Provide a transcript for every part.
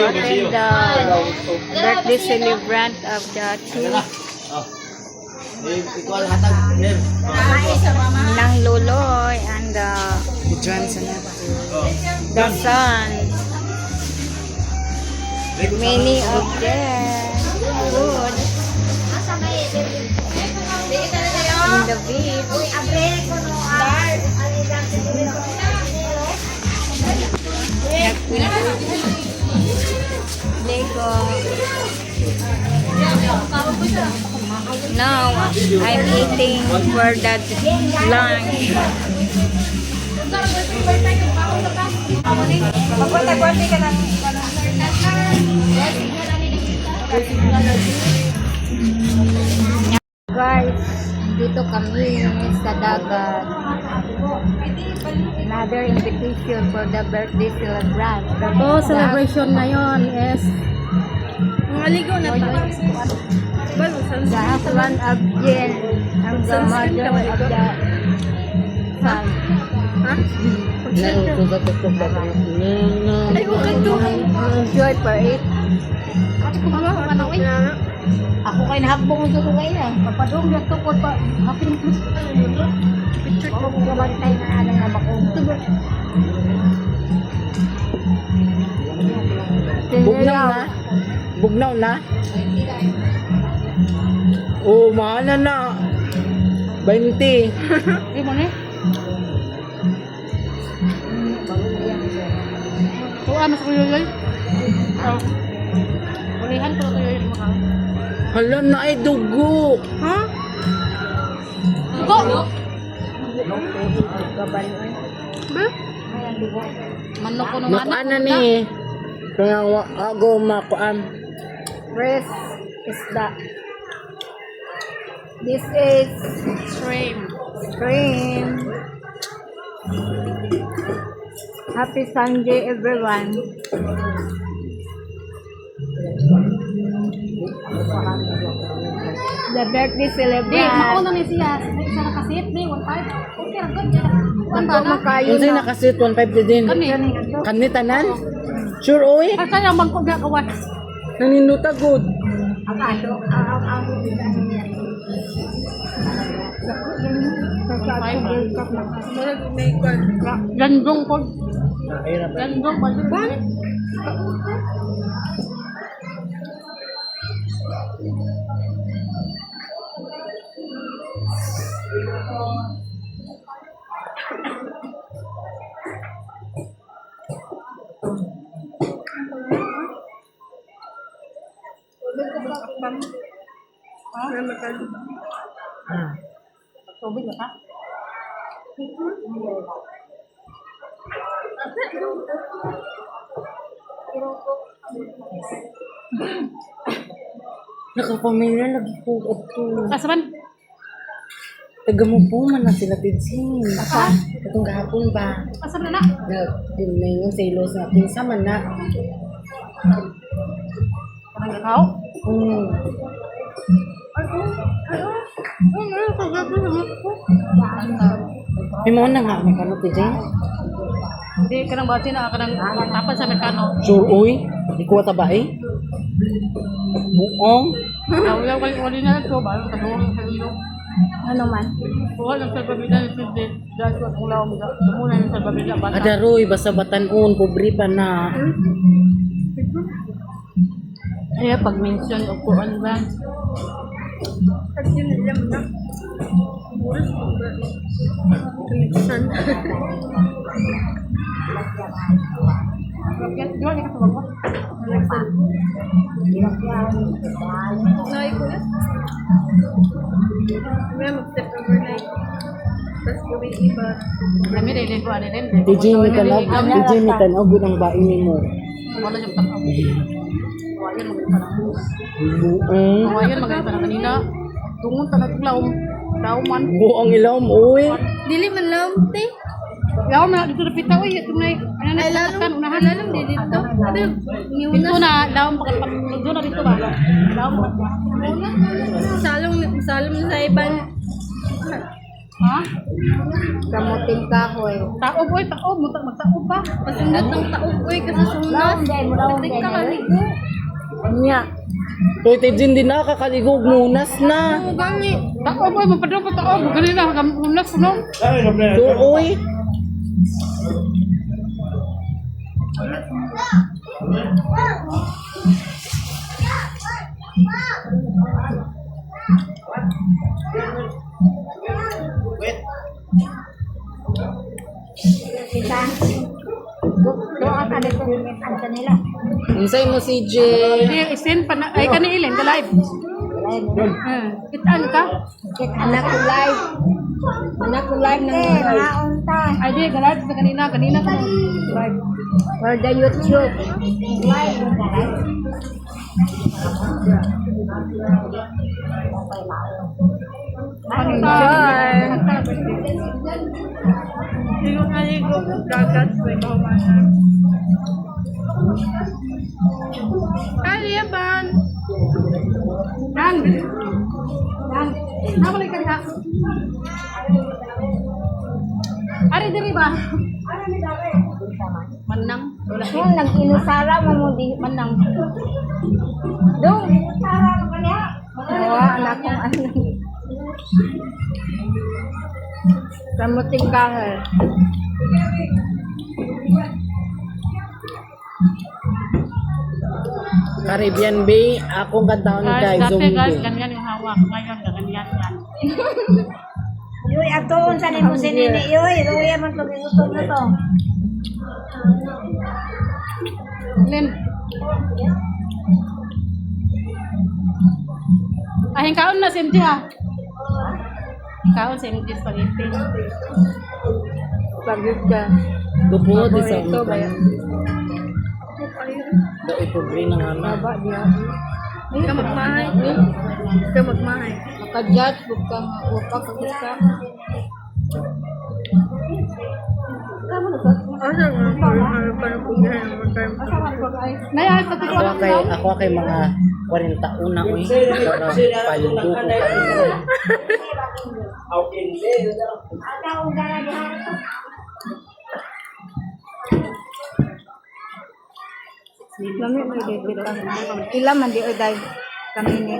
attend the birthday celebrant of the chief ng Luloy and the son. Many of them good in the beach. Lego. Now I'm eating for that lunch. Guys, dito kami sa dagat. Another invitation for the birthday celebrant. Oh, celebration na yun, yes. Maligo na pa. The husband of Jen and the mother of the son. Ha? Ay, okay to. Enjoy for it. Ako kayo nahakbong ito ko kayo na. Papadong yung tukod pa. Hapin ko. Picture ko kung gabali tayo na alam na bako. Bugnaw na? Bugnaw na? Oh, mahal na. 20. Di mo na eh. Ano sa kuyo yoy? Ulihan ko na kuyo yoy maka. Hala na ay dugo. Ha? Dugo? Ba? Manok ko nung Makuan na ni. Kaya ako makuan. Breast is that. This is shrimp. shrimp. Happy Sunday, everyone. The birthday Di, celebrant. mauna ni siya. Isa na kasit, di, 1.5. Okay, ang ganda. Ano makayo Yung sa'yo na? nakasit 150 din. Kani. Kanitanan? Sure, oy. Ay, kaya bang kong gagawa. Naninduta good. Gandong ko. Gandong pa. Tubig na ka? Nakapamilya lagi po ito. Kasaban? Taga mo po man na sila Tidsin. Itong gahapon ba? Kasaban na? Yung selos natin sa man na. Parang gakaw? May mga na nga, may kano Tidsin? Hindi, kanang bati na, kanang tapan sa Amerikano. Sure, oy. Di ko tabae. Buong. Wali na ito, ba? Kadulang sa iyo. Ano man? Buwan ang salbabida ni Sidney. Dahil ko atong lawa mga. Dumuna yung salbabida. Adaroy, basta batanon, pobre pa na. Kaya pag mention o kuan ba? Connection. Di ba, di ka tumag mo? Nay ko na. May mag-step overnight. Tapos gawin iba. Kami rin ko ano rin. DJ mi tanog, DJ mi tanog, ang bain ni mo. Wala yung takaw. Wayan magaling pa na. Buong. Wayan magaling pa na kanina. Tungon talag laom. Lauman. Buong ilawm, uy. Dili man lang, te. Yaw na dito na pitaw eh. Ito na ano na takan unahan. Lalong di dito. Ano? Dito na laom pag dito na dito ba. Laom. Salong sa iban. Ha? Kamuting kahoy. Taob, oy, taob. Magtaob pa. Pasundot ng taob, oy, kasi sunod. Laon day mo, laon Tingka day. kaligo. Nya. Toy Tejin din nakakaligog nunas na. Ano gani? Taob, oy, mapadong pa taob. Ganina, unas, no? Tuoy. Kita. Doon ka dito ang kanila. Unsay mo si J? Hindi, isin pa na. Ay, kaniilin, ka live. Kitaan ka? Anak ko live. Anak ko live na naunta. Ay, di, ka live sa kanina. Kanina ka live. For the YouTube. Live. Enjoy! Ligo na ligo. Dagat. Ay, yaban. Dan. Dan. Nabalik ka na. Ari diri ba? Manang. Yung nag-inusara mo mo di manang. Dong, inusara mo kanya. Anak kong anak. Kamuting kahoy. Caribbean Bay, akong kantaon kay Guys, dati guys, Zombie. ganyan yung hawak. Ngayon, ganyan yan. Yoy, ato unsa ni mo sinini yoy, roya man to gigutom na to. Lin. Ahing kaon na si MJ ha. Kaon si MJ spaghetti. Pagod ka. Gupo di sa Ito ba yan? Da ipobre na nga na. Baba dia. Ikaw magmahay. Ikaw magmahay. Makajat buk ka upa kagis ka. Naya, sa Ako kay mga 40 una uy. Para paldo ko kayo. Lami mo dito ka. Ila man di oday kami ni.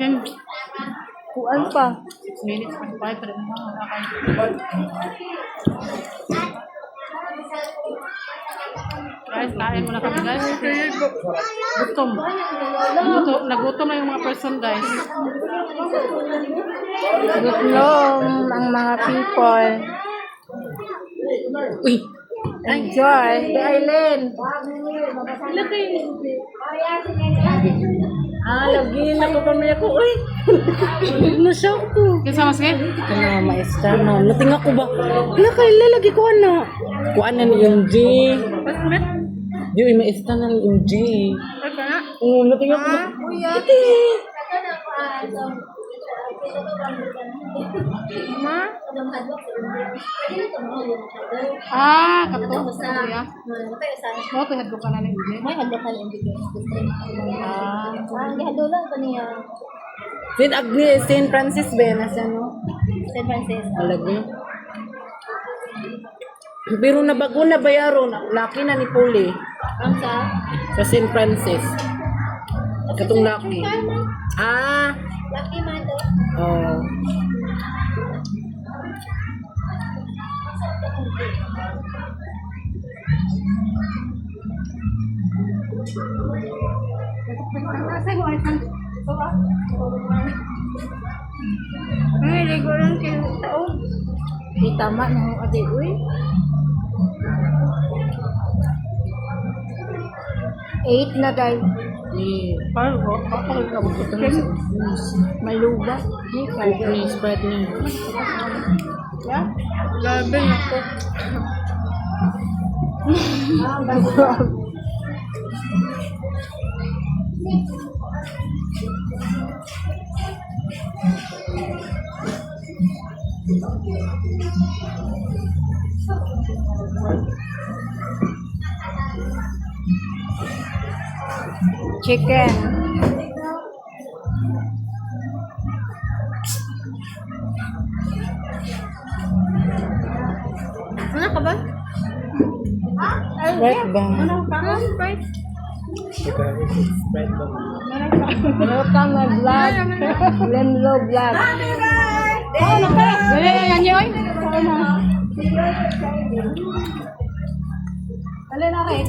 10 Kuan pa. minutes, 45 pa rin mo. Guys, kain muna kami guys. Gutom. Nagutom na yung mga person guys. Gutom ang mga people. Uy, Enjoy. Aileen. lagi na ko kami ako. Uy. Nashock ko. Kinsa mas kid? Ano, maestra no. Nating ako ba? Wala kay lalagi ko ano. Kuan na ni MJ. Di maestra na ni MJ. Oo, nating ako ba? Ate. Kato. Ya. Mo to hadlo ka na ni MJ. May hadlo ka lang dito. Ang gihadula ko niya. Saint Agnes, Saint Francis ba na siya no? San Francisco. Alagi. Pero nabago na bayaro, laki na ni Puli Ang sa? sa Saint Francis. Katong laki. Lucky man to. Oh. Ay, ligo lang kayo taon. Di tama na ho ate, uy. 8 na guys. Paano ko? Kapag ka May luba. May spread niya. Yeah? Labi na ko. Chicken. Ano ka ba? Sprite ba? Sprite. Sprite ba? Meron kang vlog. Lemlo vlog. Yan yun. Alin na rin.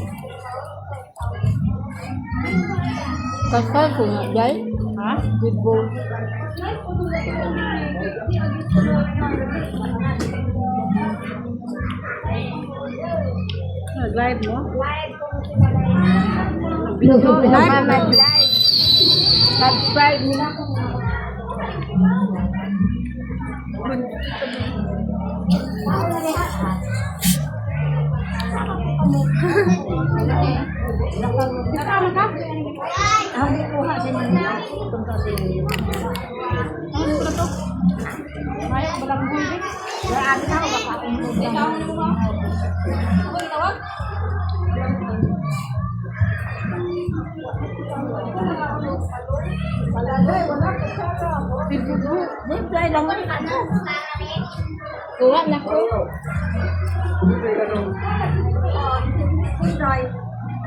Kasal ko nga, Jai. Ha? Good boy. Nag-live mo? Mag-live. Subscribe mo na. Nakama ka? Hindi ko ha sa inyo. Ano ba to? Ayaw ka ba lang mo hindi? Grabe na ako baka akong Siyempre lang ano. Kuha na ko.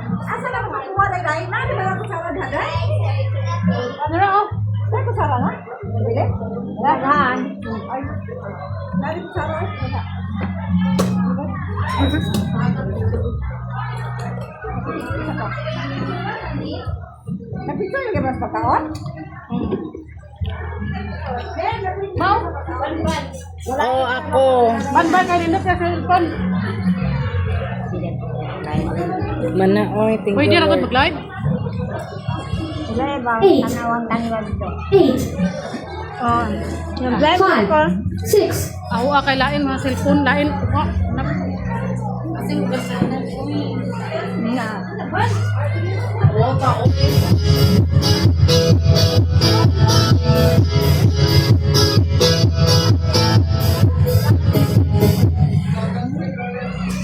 Asa na mga kuha na dahil na, di ba lang kusara daday? Ano na oh? Saan kusara na? Nabili? Lahan. Ay, nari kusara ay wala. Napicture yung gabas pagkaon? Mau? Oo, ako. Ban-ban kayo din na sa cellphone. Mana, oy, thank Pwede you, na ako Lord. mag-live? Sila ba? Tanawang tanawag to. 8, Oo. Nag-live 5, 6, Ako kay lain mga cellphone, lain. Oh, Na.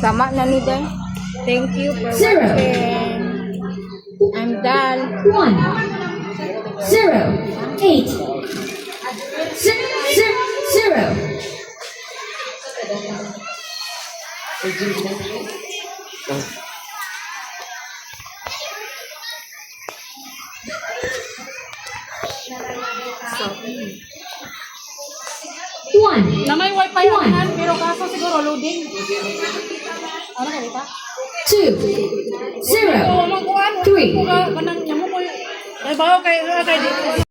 Sama na ni Day. Thank you for Zero. watching. I'm done. 1, 0, 8, 0. One, na may wifi yan, pero kaso siguro loading. Ano ka dito? 2, 0, Oo, magkuhan. 3, Kanang nyamo mo. Ay, bago kay dito.